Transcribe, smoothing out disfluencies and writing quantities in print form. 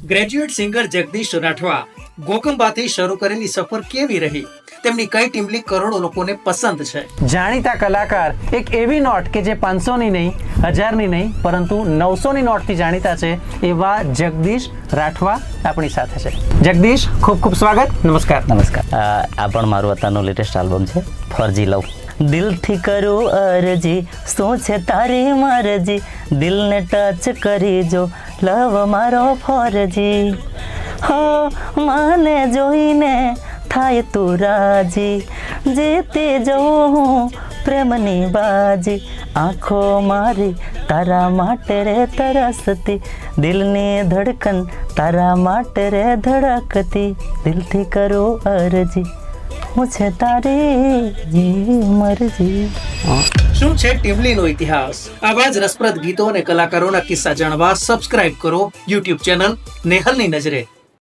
Graduate singer Jagdish Rathwa ગોકંબાથી શરૂ કરેલી સફર કેવી રહી, તેમની કઈ ટીમલી કરોડો લોકોને પસંદ છે. જાણીતા કલાકાર એક એવી નોટ કે જે 500ની નહીં, 1000ની નહીં, પરંતુ 900ની નોટથી જાણીતા છે એવા જગદીશ રાઠવા આપણી સાથે છે. જગદીશ, ખૂબ ખૂબ સ્વાગત. નમસ્કાર. નમસ્કાર. આ પણ મારું અત્યારનું લેટેસ્ટ આલ્બમ છે, ફરજી લવ. દિલથી કરું અરજી, શું છે તારી મરજી, દિલને ટચ કરી જો, લવ મારો ફરજી. હો મને જોઈને થાય તું રાજી, જીતી જઉં હું પ્રેમની બાજી, આંખો મારી તારા માટે રે તરસતી, દિલની ધડકન તારા માટે રે ધડકતી, દિલથી કરું અરજી, હું છે તારી મરજી. શું છે ટીમલીનો ઇતિહાસ? આવા જ રસપ્રદ ગીતો અને કલાકારોના કિસ્સા જાણવા સબસ્ક્રાઇબ કરો યુટ્યુબ ચેનલ નેહલની નજરે.